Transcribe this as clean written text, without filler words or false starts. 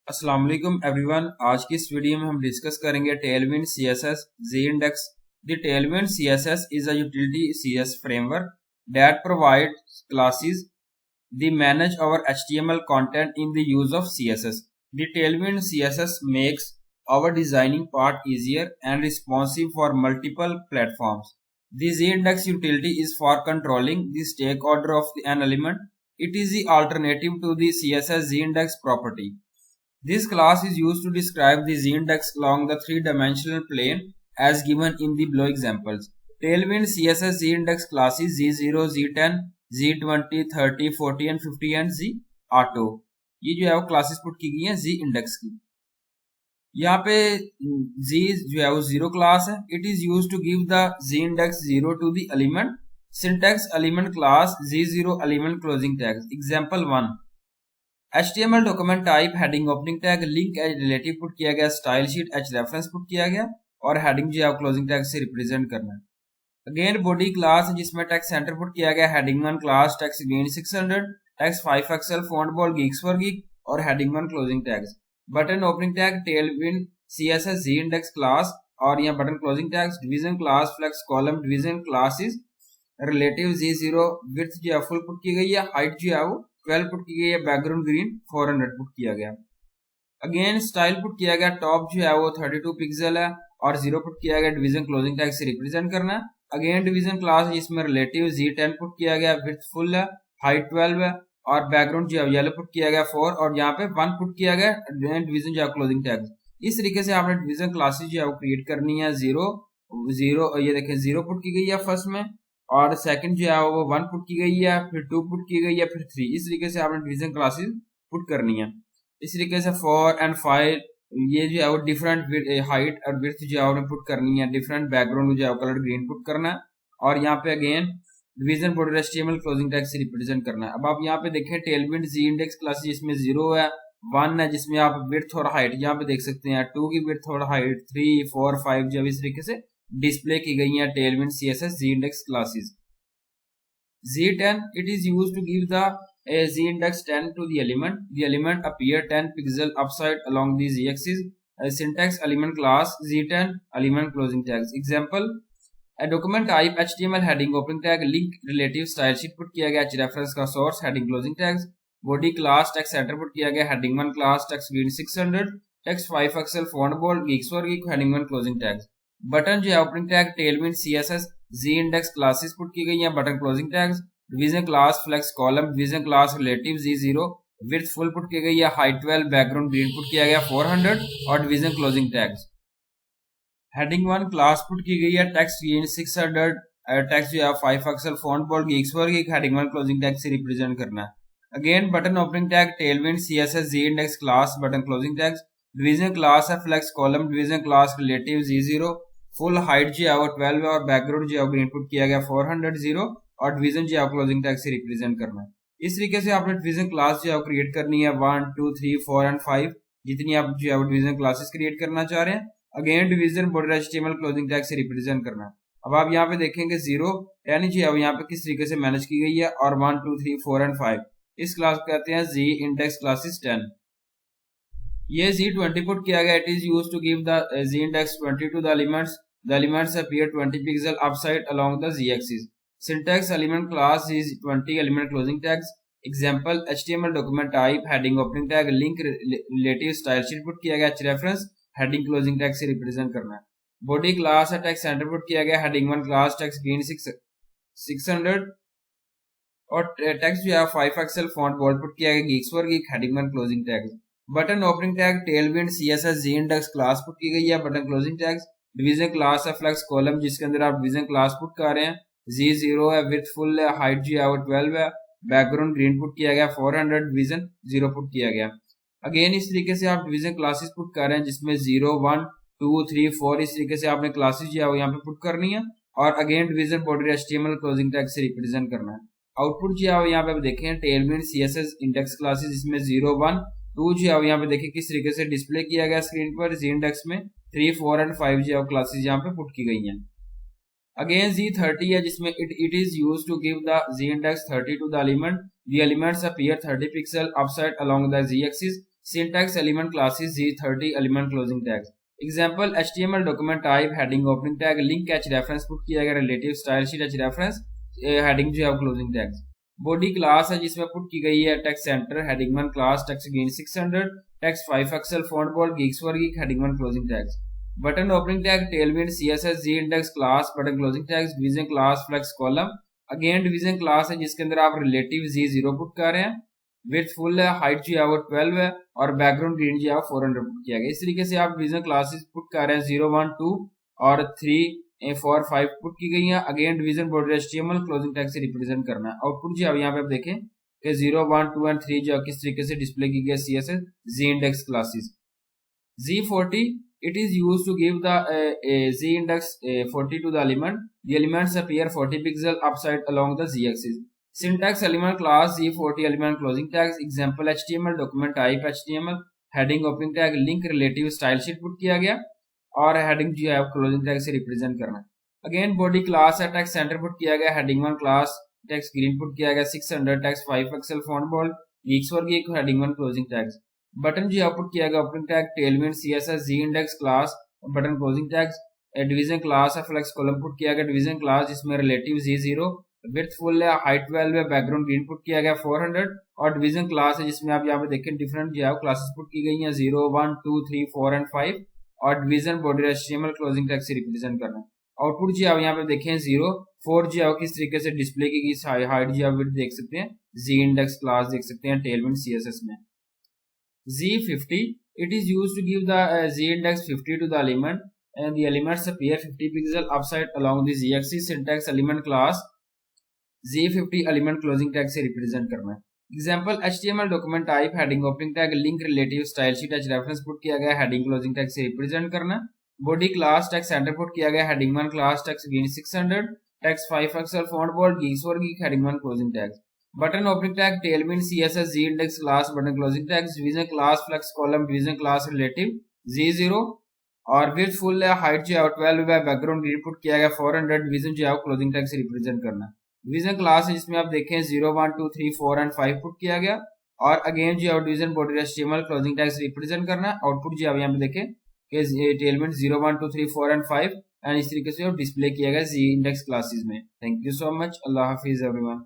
अस्सलाम वालेकुम एवरीवन। आज की इस वीडियो में हम डिस्कस करेंगे Tailwind CSS Z index. The Tailwind CSS is a utility CS framework that provides classes the manage our HTML content in the use of CSS. The tailwind CSS makes our designing part easier and responsive for multiple platforms. The Z-index utility is for controlling the stack order of an element. It is the alternative to the CSS Z-index property. This class is used to describe the Z-index along the three-dimensional plane as given in the below examples. Tailwind CSS Z-index classes Z0, Z10, Z20, 30, 40 and 50 and Z auto. ये जो है वो classes put की गई हैं Z index की। यहाँ पे Z जो है वो जीरो क्लास है। It is use to give the Z index zero to the element. Syntax element class Z0 element closing tag. Example 1 HTML document type heading opening tag link as relative put किया गया, style sheet H reference put किया गया और heading जो है closing tag से represent करना है। अगेन बॉडी क्लास जिसमें टेक्स्ट सेंटर पुट किया गया, heading 1 class text gain 600, text 5 Excel font bold geeks for geek और heading 1 closing tags. Button opening tag Tailwind CSS Z index class और यहाँ button closing tags. Division class flex column division classes relative Z0 width जो है full put की गई है, height जो है वो 12 पुट की गई है, बैकग्राउंड ग्रीन 400 पुट किया गया। अगेन स्टाइल पुट किया गया, टॉप जो है वो 32 पिक्सल है और 0 पुट किया गया, डिवीजन क्लोजिंग टैग से रिप्रेजेंट करना है। अगेन डिवीजन क्लास जिसमें रिलेटिव Z10 पुट किया गया, विड्थ फुल है, हाइट 12 है और बैकग्राउंड जो है येलो पुट किया गया 4 और यहाँ पे 1 पुट किया गया, डिवीजन जो है क्लोजिंग टैग। इस तरीके से आपने डिवीजन क्लासेस जो है वो क्रिएट करनी है। जीरो ये देखें 0 पुट की गई है फर्स्ट में और सेकंड जो है वो 1 पुट की गई है, फिर 2 पुट की गई है, फिर 3। इस तरीके से आपने डिवीजन क्लासेस पुट करनी है। इस तरीके से 4 और 5 ये जो है वो डिफरेंट हाइट और विड्थ जो है आपने पुट करनी है, डिफरेंट बैकग्राउंड जो है कलर ग्रीन पुट करना है और यहाँ पे again division border HTML closing tag से रिप्रेजेंट करना है। अब आप यहाँ पे देखें टेलविंड Z इंडेक्स क्लास जिसमें 0 है, 1 है जिसमें आप विड्थ और हाइट यहाँ पे देख सकते हैं, 2 की विड्थ और हाइट, 3, 4, 5 जो इस तरीके से डिस्प्ले की गई है Tailwind CSS Z index classes. Z10 it is used to give the Z index 10 to the element. The element appear 10 pixel upside along the Z axis. Syntax element class Z10 element closing tags. Example a document type HTML heading opening tag link relative style sheet put किया गया, reference का source heading closing tags. Body class text center put किया गया, heading 1 class text green 600, text 5 XL font bold geeks for geek heading 1 closing tags. Button जो है opening tag Tailwind CSS Z index classes put की गई हैं, button closing tags. Division class flex column division class relative Z0 width full put की गई है, height 12 background green put किया गया 400 और division closing tags. Heading 1 class put की गई है, टेक्स्ट ग्रीन 600, टेक्स्ट जो है 5 Excel font bold geeks for geek heading 1 closing tag से रिप्रेजेंट करना है। Again button opening tag Tailwind CSS Z index class button closing tags. Division class है flex column division class relative Z0 full height जो है वो 12 है और background जो है ग्रीन पुट किया गया 400 0 और डिवीजन जो है क्लोजिंग टैग से रिप्रेजेंट करना है। इस तरीके से आपने डिवीजन क्लास जो है क्रिएट करनी है 1, 2, 3, 4 एंड 5 जितनी आप जो है डिवीजन क्लासेस क्रिएट करना चाह रहे हैं। Again division border HTML closing tag से रिप्रेजेंट करना है। अब आप यहाँ पे देखेंगे 0, 10 जो है यहाँ पे किस तरीके से मैनेज की गई है और 1, 2, 3, 4 एंड 5 इस क्लास को कहते हैं Z इंडेक्स क्लासेस 10। ये Z20 पुट किया गया, it is use to give the Z index 20 to the elements. The elements appear 20 pixel upside along the Z-axis. Syntax element class is 20 element closing tags. Example HTML document type heading opening tag link relative style sheet put किया गया, reference heading closing tag से represent करना है। Body class है text center put किया गया, heading 1 class text green 600 और text जो है 5 XL font bold put किया गया, geeks for geek heading 1 closing tags. Button opening tag tailwind CSS Z index class put की गई है, button closing tags। Division class है फ्लेक्स कॉलम जिसके अंदर आप डिवीजन क्लास पुट कर रहे हैं, Z0 है, विड्थ फुल है, हाइट जो है वो 12 है, बैकग्राउंड ग्रीन पुट किया गया 400, डिवीजन 0 पुट किया गया। अगेन इस तरीके से आप डिवीजन क्लासेस पुट कर रहे हैं जिसमें 0, 1, 2, 3, 4 इस तरीके से आपने क्लासेस जो है वो यहाँ पे पुट करनी है और again division border HTML closing tag से रिप्रेजेंट करना है। आउटपुट जो है यहाँ पे देखें टेलविंड CSS इंडेक्स क्लासेस जिसमें 0, 1, 2 जो है यहाँ पे देखें किस तरीके से डिस्प्ले किया गया स्क्रीन पर। Z इंडेक्स में 3, 4 एंड 5 जो क्लासेस यहाँ पे पुट की गई हैं। अगेन Z30 है जिसमें it is used to give the Z index 30 to the element. The elements appear 30 pixel upside along the Z axis. Syntax element classes Z30 element closing tags. Example HTML document type heading opening tag link H reference put किया गया relative style sheet H reference heading जो है closing tags. Body class है जिसमें put की गई है text center heading 1 class text gain 600 text 5 Excel font bold geeks for geek heading 1 closing tags. Button opening tag Tailwind CSS Z index class button closing tags division class flex column. Again division class है जिसके अंदर आप relative Z0 put कर रहे हैं, width full है, height जो है वो 12 है और बैकग्राउंड ग्रीन जो है 400 पुट किया गया। इस तरीके से आप डिवीजन क्लासेस पुट कर रहे हैं 0 1 2 और 3 4 5 पुट की गई है। Again division border HTML closing tag से रिप्रेजेंट करना है। आउटपुट जो है यहाँ पे आप देखें कि 0 1 2 एंड 3 जो किस तरीके से डिस्प्ले की गई CSS Z index classes. Z40 it is used to give the Z index 40 to the element. The elements appear 40 pixel upside along the Z axis. Syntax element class Z40 element closing tags. Example HTML document type HTML heading opening tag link relative style sheet put किया गया और heading जो है closing tag से represent करना। Again body class है text center put किया गया heading 1 class text green put किया गया 600 text 5 pixel font bold geeks for geek heading 1 closing tags। Button जो आउटपुट किया गया opening tag Tailwind CSS Z index class button closing tags. Division class है flex column put किया गया division class जिसमें relative Z0 width full है, height 12 है, background green put किया गया 400 और डिवीजन क्लास है जिसमें आप यहाँ पे देखें डिफरेंट जो है क्लासेस पुट की गई हैं 0 1 2 3 4 एंड 5 और division border HTML closing tag से रिप्रेजेंट करना। आउटपुट जो आप यहाँ पे देखें 0 4 जो है किस तरीके से डिस्प्ले की गई, हाइट जो है देख सकते हैं Z इंडेक्स क्लास देख सकते हैं टेलविंड CSS में। Z50 it is used to give the Z index 50 to the element and the elements appear 50 pixel upside along the Z axis। syntax element class Z50 element closing tag से represent करना है। example HTML document type heading opening tag link relative style sheet h reference put किया गया heading closing tag से represent करना है। body class text center put किया गया heading 1 class text gain 600 text 5 pixel font bold geeks for geek heading 1 closing tags। Button opening tag Tailwind CSS Z index class button closing tags division class flex column division class relative Z0 और width full है, height जो है 12 है, background green put किया गया 400 division जो है closing tag से रिप्रेजेंट करना। डिवीजन क्लास है जिसमें आप देखें 0 1 2 3 4 एंड 5 पुट किया गया और अगेन जो है division border HTML closing tag से रिप्रेजेंट करना। आउटपुट जो है यहाँ पे देखें कि टेलविंड 0 1 2 3 4 एंड 5 एंड इस तरीके से डिस्प्ले किया गया Z इंडेक्स क्लासेस में। Thank you so much, Allah Hafiz everyone.